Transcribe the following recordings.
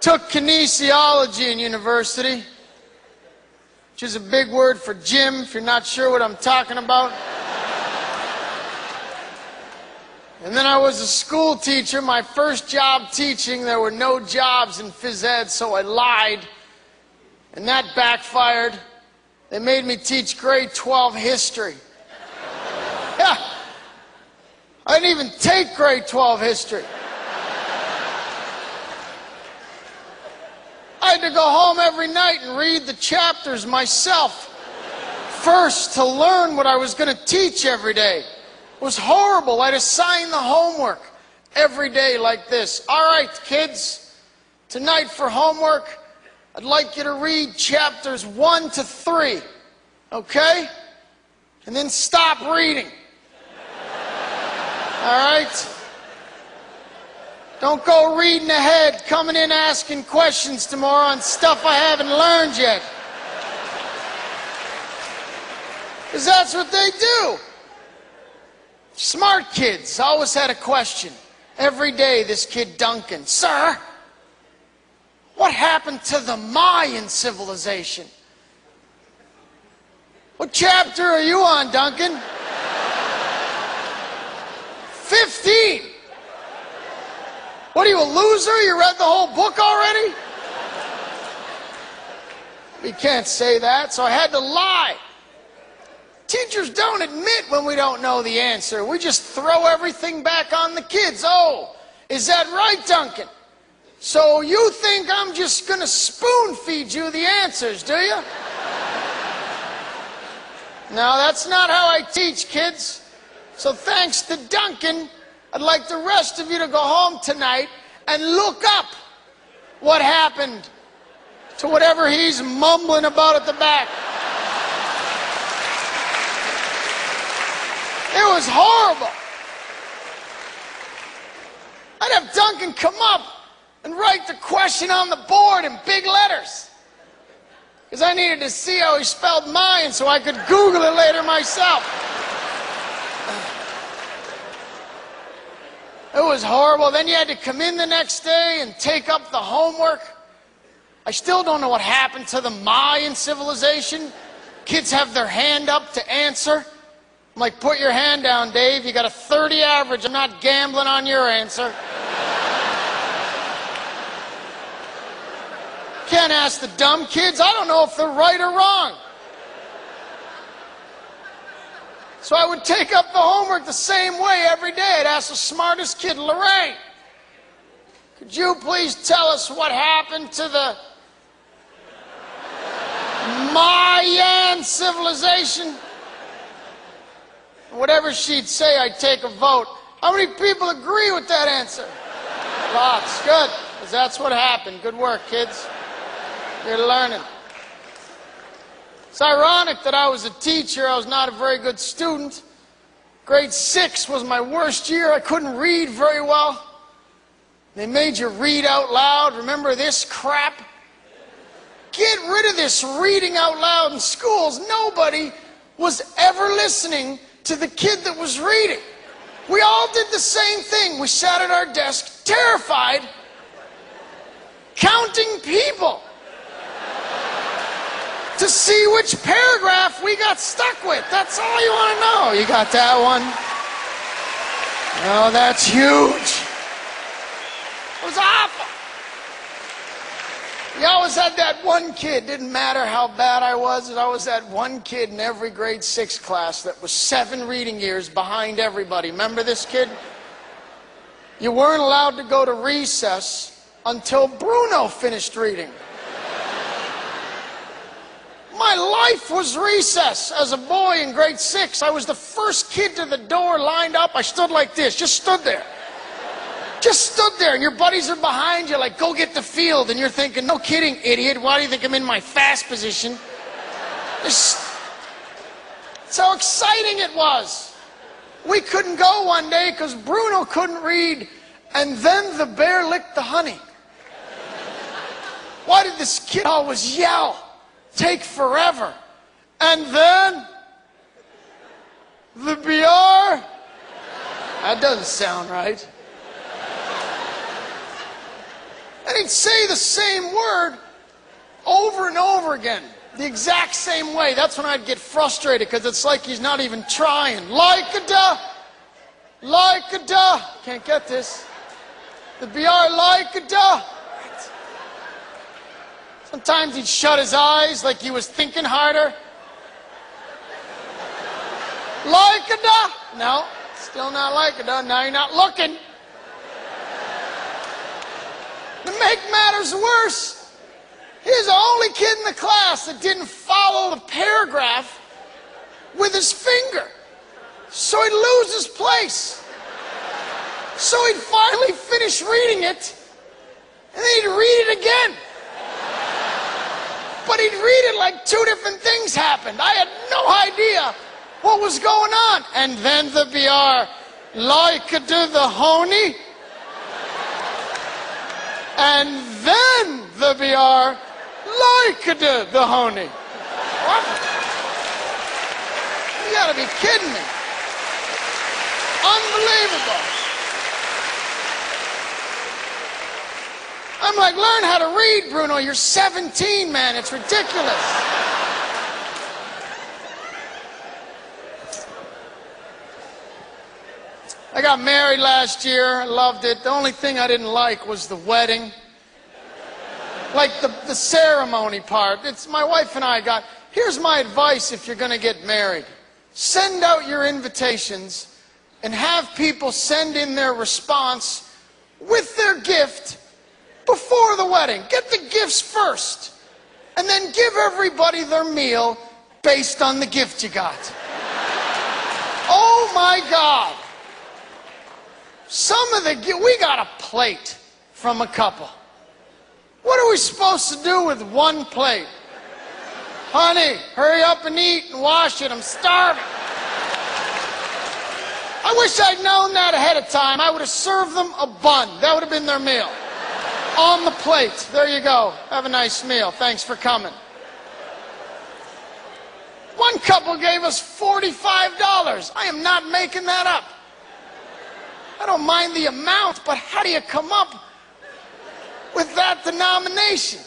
took kinesiology in university, which is a big word for gym, if you're not sure what I'm talking about. And then I was a school teacher, my first job teaching. There were no jobs in phys ed, so I lied. And that backfired. They made me teach grade 12 history. Yeah. I didn't even take grade 12 history. I had to go home every night and read the chapters myself first to learn what I was going to teach every day. It was horrible. I'd assign the homework every day like this. All right, kids, tonight for homework, I'd like you to read chapters 1 to 3, okay? And then stop reading. All right? Don't go reading ahead, coming in asking questions tomorrow on stuff I haven't learned yet. Because that's what they do. Smart kids always had a question. Every day, this kid Duncan, sir, what happened to the Mayan civilization? What chapter are you on, Duncan? 15. What are you, a loser? You read the whole book already? We can't say that, so I had to lie. Teachers don't admit when we don't know the answer. We just throw everything back on the kids. Oh, is that right, Duncan? So you think I'm just going to spoon feed you the answers, do you? No, that's not how I teach, kids. So thanks to Duncan, I'd like the rest of you to go home tonight and look up what happened to whatever he's mumbling about at the back. It was horrible. I'd have Duncan come up and write the question on the board in big letters. Because I needed to see how he spelled Mayan so I could Google it later myself. It was horrible. Then you had to come in the next day and take up the homework. I still don't know what happened to the Mayan civilization. Kids have their hand up to answer. I'm like, put your hand down, Dave. You got a 30 average. I'm not gambling on your answer. Can't ask the dumb kids. I don't know if they're right or wrong. So I would take up the homework the same way every day. I'd ask the smartest kid, Lorraine, could you please tell us what happened to the Mayan civilization? Whatever she'd say, I'd take a vote. How many people agree with that answer? Lots. Good. Because that's what happened. Good work, kids. You're learning. It's ironic that I was a teacher. I was not a very good student. Grade 6 was my worst year. I couldn't read very well. They made you read out loud. Remember this crap? Get rid of this reading out loud in schools. Nobody was ever listening to the kid that was reading. We all did the same thing. We sat at our desk, terrified, counting people to see which paragraph we got stuck with. That's all you want to know. You got that one? Oh, that's huge. It was awful. You always had that one kid, didn't matter how bad I was, there's always that one kid in every grade 6 class that was 7 reading years behind everybody. Remember this kid? You weren't allowed to go to recess until Bruno finished reading. My life was recess as a boy in grade 6. I was the first kid to the door lined up. I stood like this, just stood there. Just stood there, and your buddies are behind you like, go get the field. And you're thinking, no kidding, idiot. Why do you think I'm in my fast position? That's how exciting it was. We couldn't go one day because Bruno couldn't read, and then the bear licked the honey. Why did this kid always yell? Take forever. And then the BR. That doesn't sound right. And he'd could say the same word over and over again, the exact same way. That's when I'd get frustrated, because it's like he's not even trying. Like-a-da, like-a-da. Can't get this. The BR, like-a-da. Sometimes he'd shut his eyes like he was thinking harder. Like-a-da. No, still not like-a-da. Now you're not looking. To make matters worse, he was the only kid in the class that didn't follow the paragraph with his finger. So he'd lose his place. So he'd finally finish reading it, and then he'd read it again. But he'd read it like two different things happened. I had no idea what was going on. And then the BR, like-a-do the honey. And then the BR, like-a-do the honey. What? You gotta be kidding me. Unbelievable. I'm like, learn how to read, Bruno. You're 17, man. It's ridiculous. I got married last year. I loved it. The only thing I didn't like was the wedding. Like the ceremony part. It's my wife and I got... Here's my advice if you're going to get married. Send out your invitations and have people send in their response with their gift before the wedding. Get the gifts first, and then give everybody their meal based on the gift you got. Oh my God. Some of we got a plate from a couple. What are we supposed to do with one plate? Honey, hurry up and eat and wash it. I'm starving. I wish I'd known that ahead of time. I would have served them a bun. That would have been their meal. On the plate. There you go. Have a nice meal. Thanks for coming. One couple gave us $45. I am not making that up. I don't mind the amount, but how do you come up with that denomination?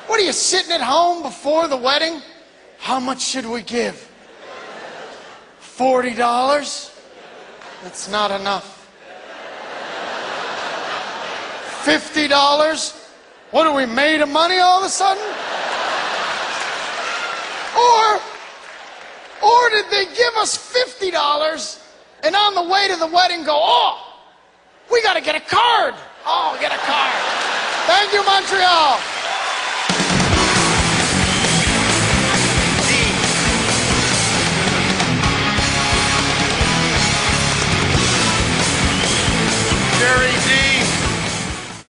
What are you, sitting at home before the wedding? How much should we give? $40? That's not enough. $50? What, are we made of money all of a sudden? Or did they give us $50 and on the way to the wedding go, oh, we got to get a card. Oh, get a card. Thank you, Montreal.